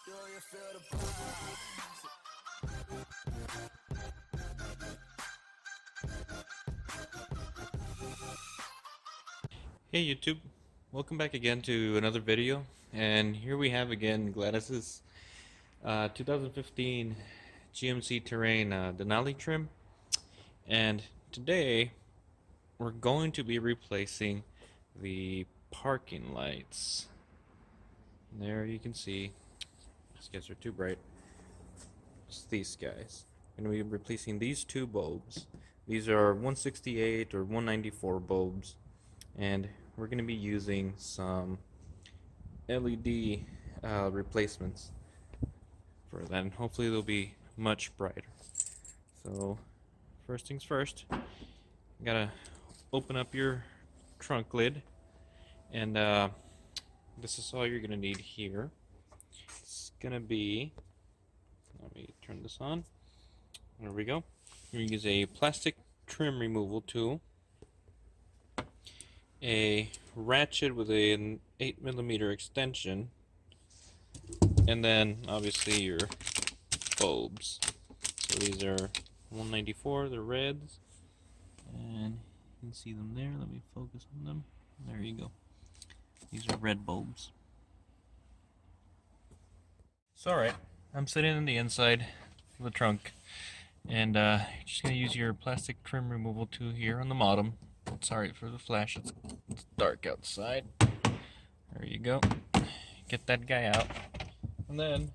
Do you feel the vibes? Hey YouTube, welcome back again to another video, and here we have again Gladys's 2015 GMC Terrain Denali trim, and today we're going to be replacing the parking lights. And there you can see, these guys are too bright, it's these guys. I'm going to be replacing these two bulbs. These are 168 or 194 bulbs, and we're going to be using some LED replacements for that, and hopefully they'll be much brighter. So first things first, you gotta open up your trunk lid, and this is all you're gonna need here. It's gonna be, let me turn this on, there we go. You're gonna use a plastic trim removal tool, a ratchet with an 8mm extension, and then obviously your bulbs. So these are 194, the reds, and you can see them there. Let me focus on them. There you go. These are red bulbs. So alright, I'm sitting in the inside of the trunk, and you're just going to use your plastic trim removal tool here on the bottom. Sorry for the flash, it's dark outside. There you go. Get that guy out. And then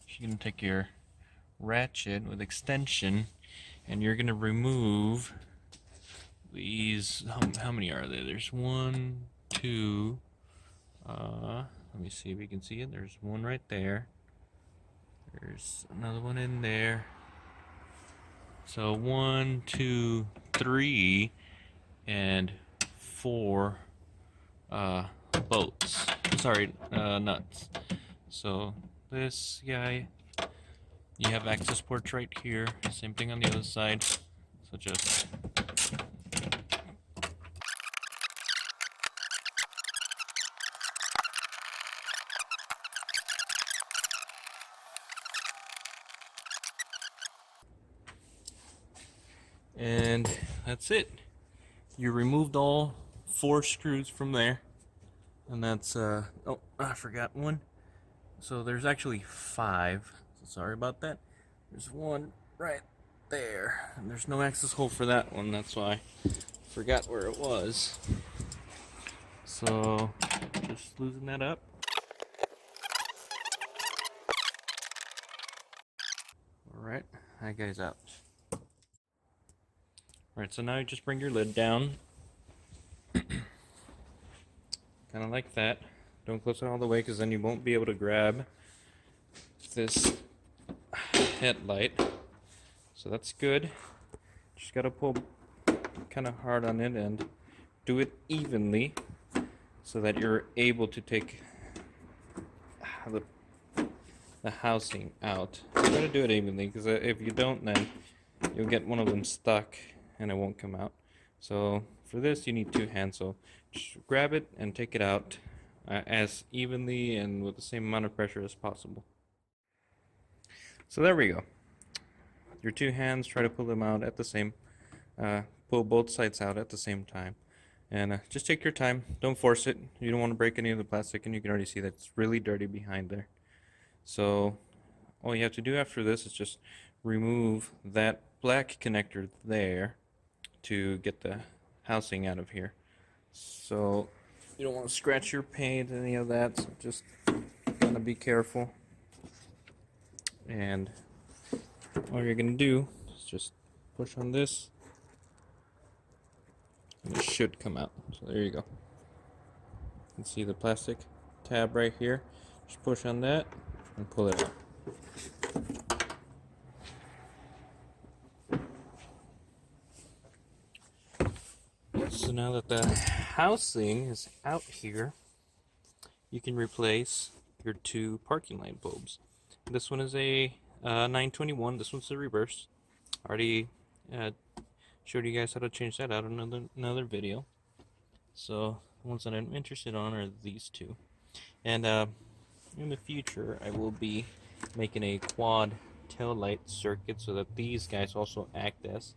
you're going to take your ratchet with extension, and you're going to remove these. How many are there? There's one, two. Let me see if you can see it. There's one right there. There's another one in there. So 1, 2, 3, and 4 bolts. Sorry, nuts. So this guy, you have access ports right here. Same thing on the other side. So just and that's it. You removed all 4 screws from there, and that's oh, I forgot one. So there's actually 5. So sorry about that. There's one right there, and there's no access hole for that one. That's why I forgot where it was. So just loosen that up. Alright, that guy's out. Alright, so now you just bring your lid down. Kind of like that. Don't close it all the way, because then you won't be able to grab this headlight. So that's good. Just gotta pull kind of hard on it and do it evenly so that you're able to take the housing out. You gotta do it evenly, because if you don't, then you'll get one of them stuck and it won't come out. So for this you need 2 hands, so just grab it and take it out as evenly and with the same amount of pressure as possible. So there we go. Your 2 hands, try to pull them out at the same, pull both sides out at the same time. And just take your time, don't force it. You don't want to break any of the plastic, and you can already see that it's really dirty behind there. So all you have to do after this is just remove that black connector there to get the housing out of here. So you don't want to scratch your paint, any of that, so just kind of be careful. And all you're going to do is just push on this, and it should come out. So there you go. You can see the plastic tab right here. Just push on that and pull it out. So now that the housing is out here, you can replace your 2 parking light bulbs. This one is a 921. This one's the reverse. I already showed you guys how to change that out in another video. So the ones that I'm interested on are these 2. And in the future I will be making a quad tail light circuit so that these guys also act as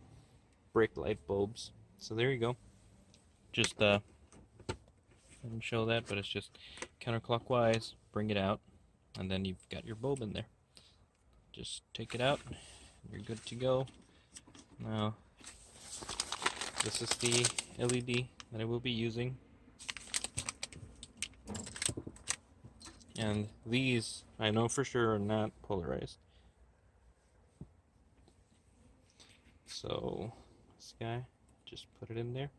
brake light bulbs. So there you go. Just I didn't show that, but it's just counterclockwise, bring it out, and then you've got your bulb in there. Just take it out, you're good to go. Now, this is the LED that I will be using. And these, I know for sure, are not polarized. So, this guy, just put it in there.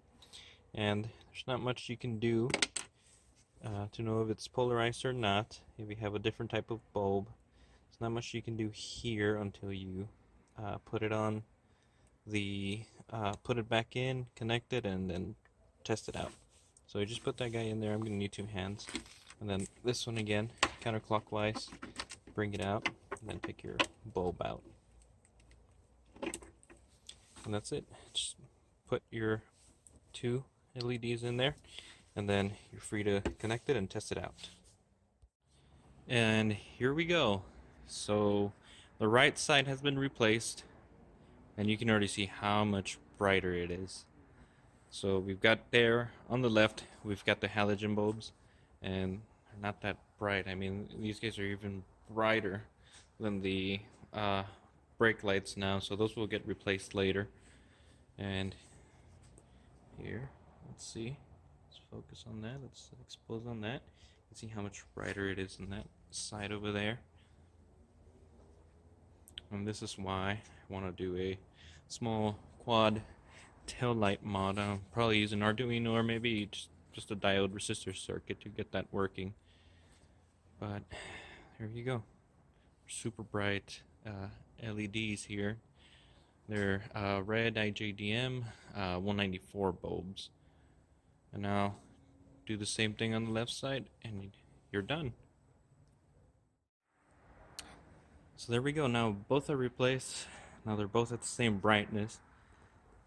And there's not much you can do to know if it's polarized or not. If you have a different type of bulb, there's not much you can do here until you put it on the, put it back in, connect it, and then test it out. So you just put that guy in there. I'm going to need 2 hands. And then this one again, counterclockwise, bring it out, and then pick your bulb out. And that's it. Just put your 2 LEDs in there, and then you're free to connect it and test it out. And here we go. So the right side has been replaced, and you can already see how much brighter it is. So we've got there on the left, we've got the halogen bulbs, and they're not that bright. I mean, these guys are even brighter than the brake lights now, so those will get replaced later. And here, let's see, let's focus on that, let's expose on that. You can see how much brighter it is on that side over there. And this is why I want to do a small quad tail light mod. I'll probably use an Arduino or maybe just a diode resistor circuit to get that working. But there you go. Super bright LEDs here. They're red iJDM 194 bulbs. And now do the same thing on the left side and you're done. So there we go. Now both are replaced. Now they're both at the same brightness.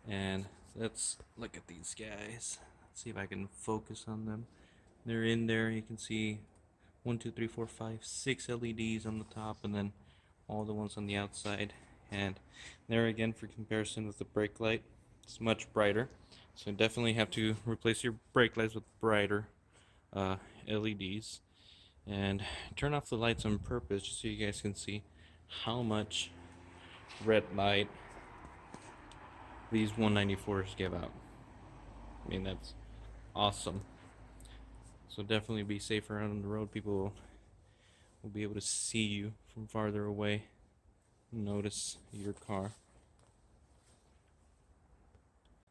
And let's look at these guys. Let's see if I can focus on them. They're in there. You can see 1, 2, 3, 4, 5, 6 LEDs on the top, and then all the ones on the outside. And there again, for comparison with the brake light, it's much brighter. So definitely have to replace your brake lights with brighter LEDs. And turn off the lights on purpose just so you guys can see how much red light these 194s give out. I mean, that's awesome. So definitely be safer out on the road. People will be able to see you from farther away, notice your car.